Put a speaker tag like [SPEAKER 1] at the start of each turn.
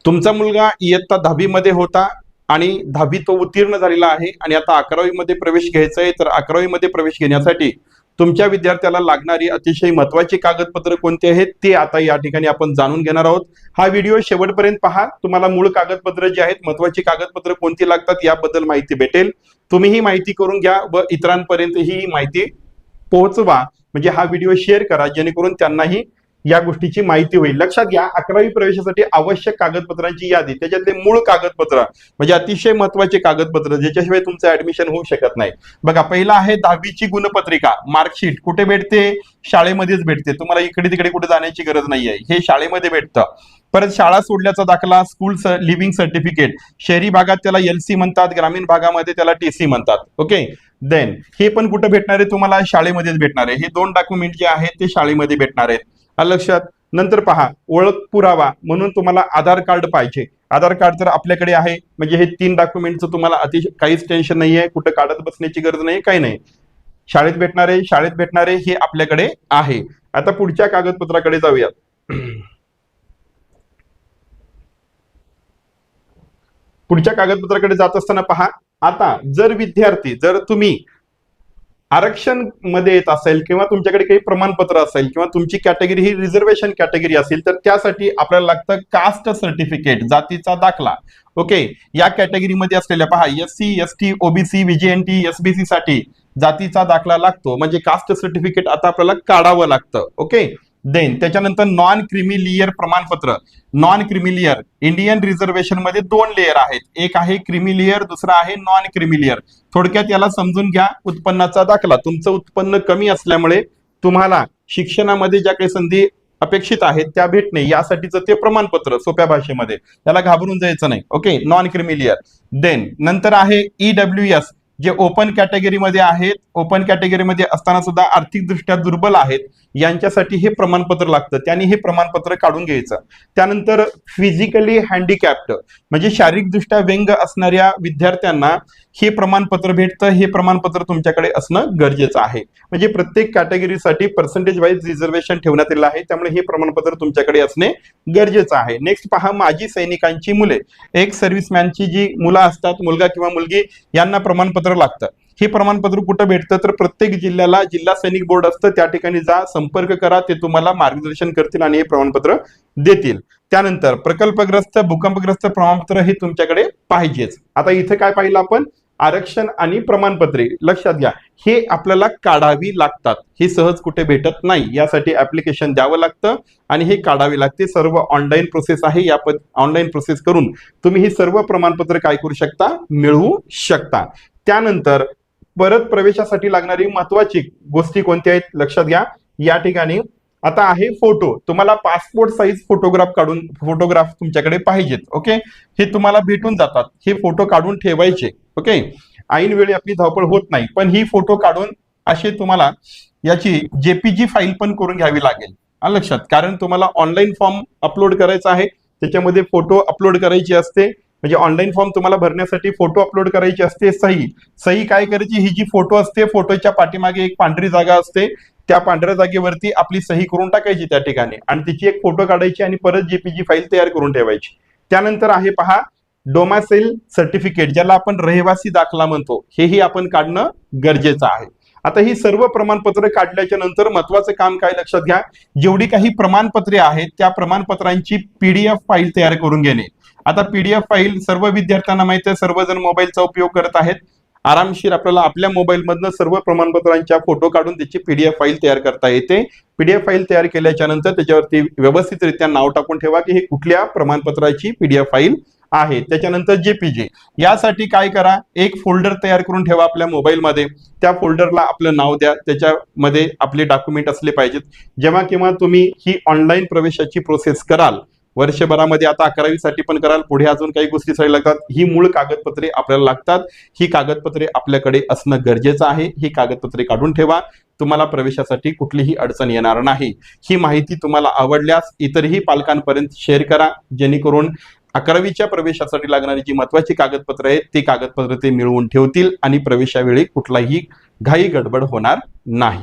[SPEAKER 1] तुमचा मुलगा इयत्ता 10वी मध्ये होता आणि 10वी तो उत्तीर्ण झालेला आहे आणि आता 11वी मध्ये प्रवेश घ्यायचा आहे, तर 11वी मध्ये प्रवेश घेण्यासाठी तुमच्या विद्यार्थ्याला लागणारी अतिशय महत्त्वाची कागदपत्र कोणती आहेत ते आता या ठिकाणी आपण जाणून घेणार आहोत। हा व्हिडिओ शेवटपर्यंत पहा, तुम्हाला मूळ कागदपत्र जे आहेत, महत्त्वाची कागदपत्र कोणती लागतात याबद्दल माहिती भेटेल। तुम्ही ही माहिती करून घ्या व इतरांपर्यंत ही माहिती पोहोचवा, म्हणजे हा व्हिडिओ शेअर करा जेणेकरून त्यांनाही या गोष्टीची माहिती होईल। लक्षात घ्या, 11वी प्रवेशासाठी आवश्यक कागदपत्रांची यादी, त्याच्यातले मूळ कागदपत्र म्हणजे अतिशय महत्त्वाचे कागदपत्र ज्याच्याशिवाय तुमचं ऍडमिशन होऊ शकत नाही। बघा, पहिला आहे 10वीची गुणपत्रिका, मार्कशीट। कुठे भेटते? शाळेमध्येच भेटते, तुम्हाला इकडे तिकडे कुठे जाण्याची गरज नाहीये, हे शाळेमध्ये भेटतं। परत शाळा सोडल्याचा दाखला, स्कूल लिव्हिंग सर्टिफिकेट, शहरी भागात त्याला LC म्हणतात, ग्रामीण भागामध्ये त्याला TC म्हणतात। ओके, देन हे पण कुठे भेटणार आहे? तुम्हाला शाळेमध्येच भेटणार आहे। हे दोन डॉक्युमेंट जे आहेत ते शाळेमध्ये भेटणार आहेत, लक्षात। नंतर पहा, ओळख पुरावा म्हणून तुम्हाला आधार कार्ड पाहिजे। आधार कार्ड तर आपल्याकडे आहे, म्हणजे हे 3 डॉक्युमेंटचं तुम्हाला अतिशय काहीच टेन्शन नाहीये, कुठं काढत बसण्याची गरज नाही, काही नाही। शाळेत भेटणारे हे आपल्याकडे आहे। आता पुढच्या कागदपत्राकडे जाऊयात। पुढच्या कागदपत्राकडे जात असताना पहा, आता जर तुम्ही आरक्षण मध्ये येत असेल किंवा तुमच्याकडे काही प्रमाणपत्र असेल किंवा तुमची कॅटेगरी ही रिझर्वेशन कॅटेगरी असेल, तर त्यासाठी आपल्याला लागतं कास्ट सर्टिफिकेट, जातीचा दाखला। ओके, या कॅटेगरीमध्ये असलेल्या पहा, SC ST OBC VGNT SBC साठी जातीचा दाखला लागतो, म्हणजे कास्ट सर्टिफिकेट आता आपल्याला काढावं लागतं। ओके, देन त्याच्यानंतर नॉन क्रिमिलियर प्रमाणपत्र। नॉन क्रिमिलियर, इंडियन रिझर्वेशन मध्ये 2 लेयर आहेत, एक आहे क्रिमिलियर, दुसरा आहे नॉन क्रिमिलियर। थोडक्यात याला समजून घ्या, उत्पन्नाचा दाखला। तुमचं उत्पन्न कमी असल्यामुळे तुम्हाला शिक्षणामध्ये ज्या काही संधी अपेक्षित आहेत त्या भेटणे, यासाठीचं ते प्रमाणपत्र, सोप्या भाषेमध्ये, त्याला घाबरून जायचं नाही। Okay, non creamy layer. देन नंतर आहे EWS, जे ओपन कॅटेगरीमध्ये आहेत, ओपन कॅटेगरीमध्ये असताना सुद्धा आर्थिकदृष्ट्या दुर्बल आहेत, यांच्यासाठी हे प्रमाणपत्र लागतं, त्यांनी हे प्रमाणपत्र काढून घ्यायचं। त्यानंतर फिजिकली हँडिकॅप्ड, म्हणजे शारीरिकदृष्ट्या व्यंग असणाऱ्या विद्यार्थ्यांना हे प्रमाणपत्र भेटतं, हे प्रमाणपत्र तुमच्याकडे असणं गरजेचं आहे। म्हणजे प्रत्येक कॅटेगरीसाठी पर्सेंटेज वाईज रिझर्वेशन ठेवण्यात आलेलं आहे, त्यामुळे हे प्रमाणपत्र तुमच्याकडे असणे गरजेचं आहे। नेक्स्ट पहा, माजी सैनिकांची मुले, एक सर्व्हिसमॅनची जी मुलं असतात, मुलगा किंवा मुलगी, यांना प्रमाणपत्र लागतं। हे प्रमाणपत्र कुठं भेटतं? तर प्रत्येक जिल्ह्याला जिल्हा सैनिक बोर्ड असतं, त्या ठिकाणी जा, संपर्क करा, ते तुम्हाला मार्गदर्शन करतील आणि हे प्रमाणपत्र देतील। त्यानंतर प्रकल्पग्रस्त, भूकंपग्रस्त प्रमाणपत्र हे तुमच्याकडे पाहिजेच। आता इथे काय पाहिलं आपण? आरक्षण आणि प्रमाणपत्रे। लक्षात घ्या, हे आपल्याला काढावी लागतात, हे सहज कुठे भेटत नाही, यासाठी ऍप्लिकेशन द्यावं लागतं आणि हे काढावे लागते। सर्व ऑनलाईन प्रोसेस आहे, या ऑनलाईन प्रोसेस करून तुम्ही ही सर्व प्रमाणपत्र काय करू शकता? मिळवू शकता। त्यानंतर परत प्रवेशासाठी लागणारी महत्वाची गोष्टी कोणत्या आहेत? लक्षात घ्या, या ठिकाणी आता आहे फोटो। तुम्हाला पासपोर्ट साईज फोटोग्राफ तुमच्याकडे पाहिजेत। ओके, हे तुम्हाला भेटून जातात, हे फोटो काढून ठेवायचे। ओके, ऐन वेळी आपली धावपळ होत नाही, पण ही फोटो काढून असे तुम्हाला याची JPG फाईल पण करून घ्यावी लागेल, लक्षात। कारण तुम्हाला ऑनलाईन फॉर्म अपलोड करायचा आहे, त्याच्यामध्ये फोटो अपलोड करायची असते, म्हणजे ऑनलाईन फॉर्म तुम्हाला भरण्यासाठी फोटो अपलोड करायची असते। सही काय करायची? ही जी फोटो असते, फोटोच्या पाठीमागे एक पांढरी जागा असते, त्या पांढऱ्या जागेवरती आपली सही करून टाकायची त्या ठिकाणी, आणि तिची एक फोटो काढायची आणि परत JPG फाईल तयार करून ठेवायची। त्यानंतर आहे पहा, डोमासाईल सर्टिफिकेट, ज्याला आपण रहिवासी दाखला म्हणतो, हेही आपण काढणं गरजेचं आहे। आता ही सर्व प्रमाणपत्र काढल्याच्या नंतर महत्वाचं काम काय? लक्षात घ्या, जेवढी काही प्रमाणपत्रे आहेत त्या प्रमाणपत्रांची PDF फाईल तयार करून घेणे। आता PDF फाईल सर्व विद्यार्थ्यांना माहिती आहे, सर्वजण मोबाईलचा उपयोग करत आहेत, आरामशीर आपल्याला आपल्या मोबाईल मधनं सर्व प्रमाणपत्रांच्या फोटो काढून त्याची PDF फाईल तयार करता येते। PDF फाईल तयार केल्याच्या नंतर त्याच्यावरती व्यवस्थितरित्या नाव टाकून ठेवा की हे कुठल्या प्रमाणपत्राची PDF फाईल आहे। त्याच्यानंतर JPG, यासाठी काय करा? एक फोल्डर तयार करून ठेवा आपल्या मोबाईलमध्ये, त्या फोल्डरला आपलं नाव द्या, त्याच्यामध्ये आपले डॉक्युमेंट असले पाहिजेत। जेव्हा केव्हा तुम्ही ही ऑनलाईन प्रवेशाची प्रोसेस कराल, वर्षभरामध्ये, आता 11वी साठी पण कराल, पुढे अजून काही गोष्टी लागतात, ही मूळ कागदपत्रे आपल्याला लागतात, ही कागदपत्रे आपल्याकडे असणं गरजेचं आहे। ही कागदपत्रे काढून ठेवा, तुम्हाला प्रवेशासाठी कुठलीही अडचण येणार नाही। ही माहिती तुम्हाला आवडल्यास इतरही पालकांपर्यंत शेअर करा, जेणेकरून 11वीच्या प्रवेशासाठी लागणारी जी महत्वाची कागदपत्र आहेत ती कागदपत्र ते मिळवून ठेवतील आणि प्रवेशावेळी कुठलाही घाई गडबड होणार नाही।